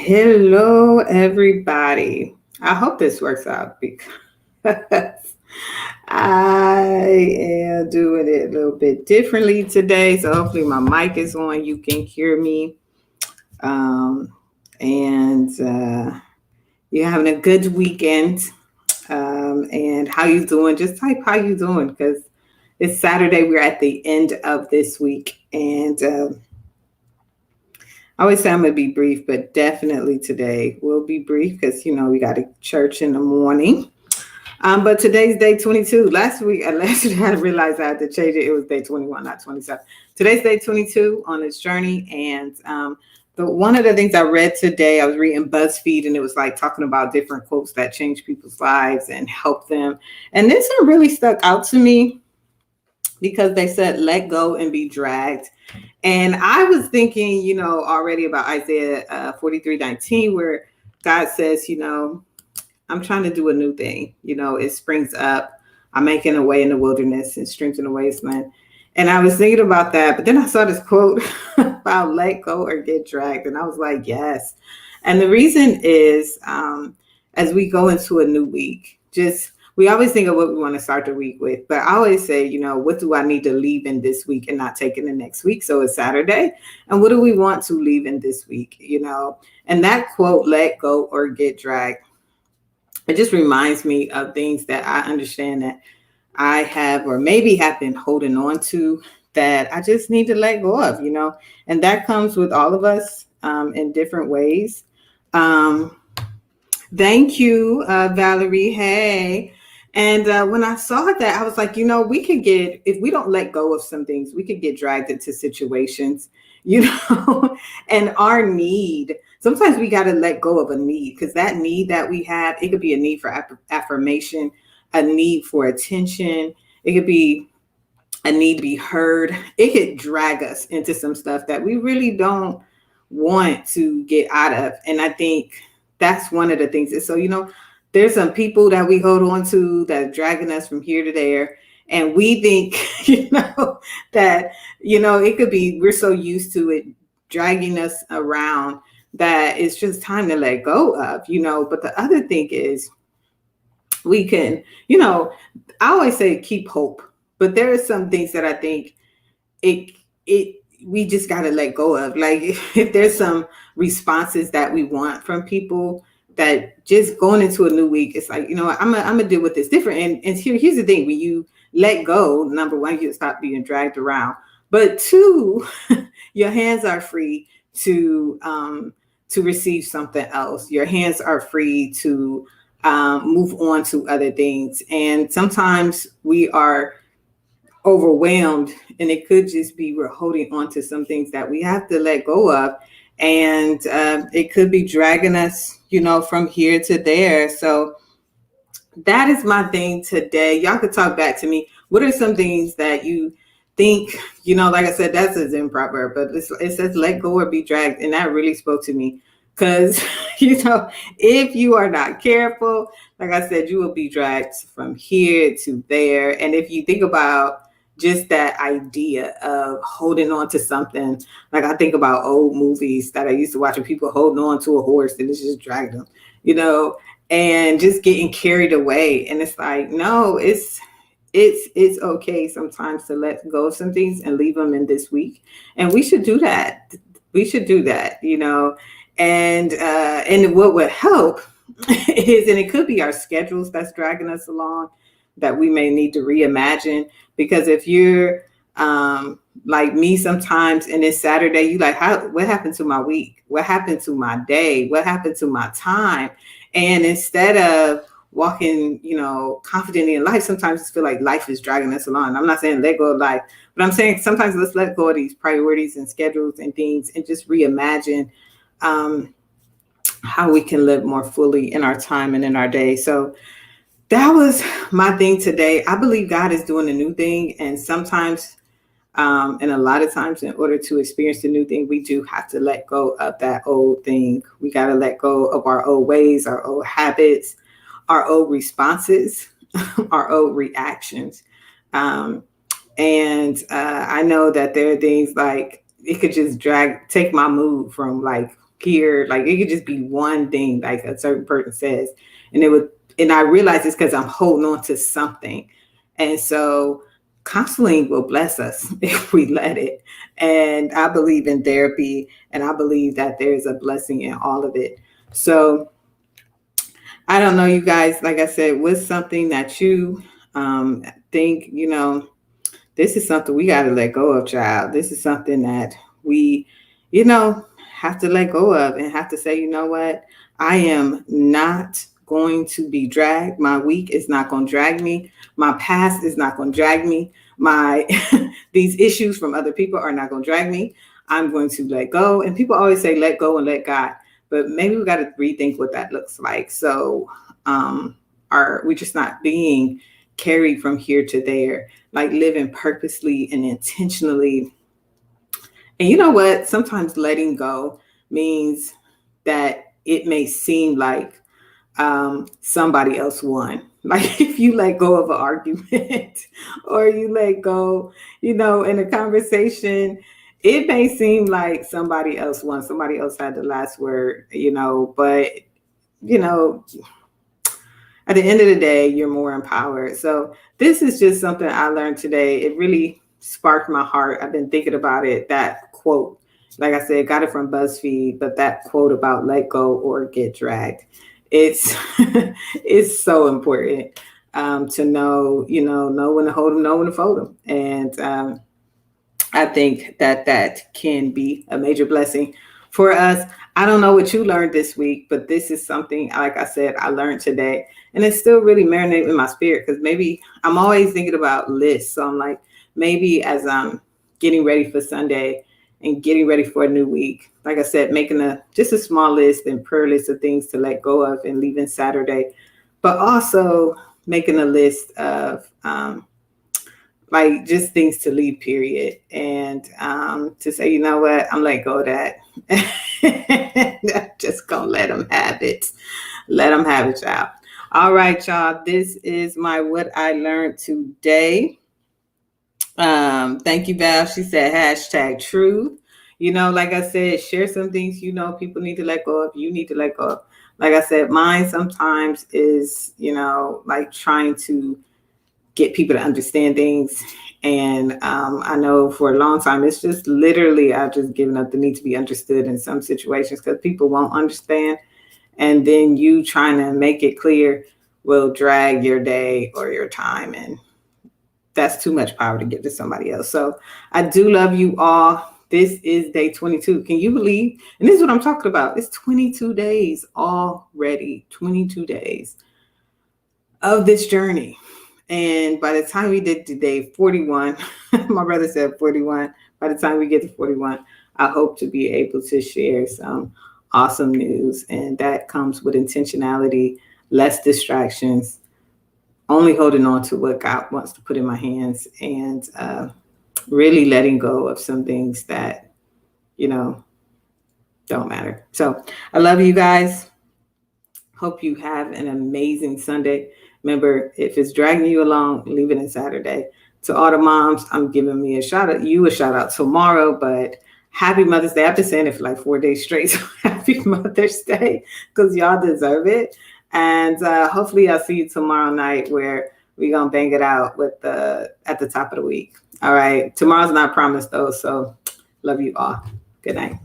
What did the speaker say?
Hello, everybody. I hope this works out because I am doing it a little bit differently today. So hopefully my mic is on. You can hear me. Um, and you're having a good weekend. And how you doing? Just type how you doing because it's Saturday. We're at the end of this week. And I always say I'm gonna be brief, but definitely today will be brief because we got a church in the morning. But today's day 22. Last week I realized I had to change it. It was day 21, not 27. Today's day 22 on this journey, and one of the things I read today, I was reading BuzzFeed, and it was like talking about different quotes that change people's lives and help them. And this one really stuck out to me because they said, "Let go and be dragged." And I was thinking, already about Isaiah 43:19, where God says, I'm trying to do a new thing. It springs up. I'm making a way in the wilderness and streams in the wasteland. And I was thinking about that. But then I saw this quote about let go or get dragged. And I was like, yes. And the reason is as we go into a new week, we always think of what we want to start the week with, but I always say, what do I need to leave in this week and not take in the next week? So it's Saturday. And what do we want to leave in this week? And that quote, let go or get dragged, it just reminds me of things that I understand that I have or maybe have been holding on to that I just need to let go of, and that comes with all of us in different ways. Um, Thank you, Valerie. Hey. And when I saw that, I was like, if we don't let go of some things, we could get dragged into situations, you know, and our need. Sometimes we got to let go of a need because that need that we have, it could be a need for affirmation, a need for attention. It could be a need to be heard. It could drag us into some stuff that we really don't want to get out of. And I think that's one of the things. So, there's some people that we hold on to that are dragging us from here to there. And we think, that, it could be, we're so used to it dragging us around that it's just time to let go of, But the other thing is we can, I always say keep hope, but there are some things that I think it we just got to let go of. Like if there's some responses that we want from people that just going into a new week, it's like, I'm gonna deal with this different. And here's the thing: when you let go, number one, you stop being dragged around. But two, your hands are free to receive something else. Your hands are free to move on to other things. And sometimes we are overwhelmed, and it could just be we're holding on to some things that we have to let go of, and it could be dragging us from here to there. So that is my thing today. Y'all could talk back to me. What are some things that you think, like I said, that's a Zen proverb, but it says let go or be dragged, and that really spoke to me because if you are not careful, like I said, you will be dragged from here to there. And if you think about just that idea of holding on to something, like I think about old movies that I used to watch, and people holding on to a horse and it's just dragging them, and just getting carried away. And it's like, no, it's okay sometimes to let go of some things and leave them in this week. And we should do that. We should do that, and what would help is, and it could be our schedules that's dragging us along, that we may need to reimagine. Because if you're like me sometimes, and it's Saturday, you like, what happened to my week? What happened to my day? What happened to my time? And instead of walking, confidently in life, sometimes I feel like life is dragging us along. I'm not saying let go of life, but I'm saying sometimes let's let go of these priorities and schedules and things and just reimagine how we can live more fully in our time and in our day. So that was my thing today. I believe God is doing a new thing. And sometimes, and a lot of times, in order to experience the new thing, we do have to let go of that old thing. We got to let go of our old ways, our old habits, our old responses, our old reactions. And I know that there are things like it could just take my mood from like hear, like it could just be one thing like a certain person says, and I realize it's because I'm holding on to something. And so counseling will bless us if we let it. And I believe in therapy, and I believe that there's a blessing in all of it. So I don't know, you guys, like I said, what's something that you think, this is something we got to let go of, child. This is something that we, have to let go of and have to say, you know what? I am not going to be dragged. My week is not going to drag me. My past is not going to drag me. My these issues from other people are not going to drag me. I'm going to let go. And people always say, let go and let God. But maybe we got to rethink what that looks like. So are we just not being carried from here to there, like living purposely and intentionally? And you know what? Sometimes letting go means that it may seem like somebody else won. Like if you let go of an argument or you let go, in a conversation, it may seem like somebody else won. Somebody else had the last word, but, you know, at the end of the day, you're more empowered. So this is just something I learned today. It really sparked my heart. I've been thinking about it. That quote, like I said, got it from BuzzFeed, but that quote about let go or get dragged, it's it's so important to know, know when to hold them, know when to fold them. And I think that can be a major blessing for us. I don't know what you learned this week, but this is something, like I said, I learned today. And it's still really marinating in my spirit because maybe I'm always thinking about lists. So I'm like, maybe as I'm getting ready for Sunday and getting ready for a new week, like I said, making just a small list and prayer list of things to let go of and leaving Saturday, but also making a list of like just things to leave, period. And to say, you know what, I'm letting go of that. I'm just gonna let them have it. Let them have it, y'all. All right, y'all. This is my what I learned today. Thank you, Val. She said hashtag truth. Like I said, share some things people need to let go of. You need to let go of. Like I said, mine sometimes is, like trying to get people to understand things. And I know for a long time, it's just literally, I've just given up the need to be understood in some situations because people won't understand. And then you trying to make it clear will drag your day or your time. And that's too much power to give to somebody else. So I do love you all. This is day 22. Can you believe? And this is what I'm talking about. It's 22 days already, 22 days of this journey. And by the time we did to day 41, my brother said 41. By the time we get to 41, I hope to be able to share some awesome news. And that comes with intentionality, less distractions, only holding on to what God wants to put in my hands, and really letting go of some things that, don't matter. So I love you guys. Hope you have an amazing Sunday. Remember, if it's dragging you along, leave it in Saturday. To all the moms, I'm giving you a shout out tomorrow, but happy Mother's Day. I've been saying it for like 4 days straight. So happy Mother's Day because y'all deserve it. And hopefully I'll see you tomorrow night where we're going to bang it out at the top of the week. All right. Tomorrow's not promised though. So love you all. Good night.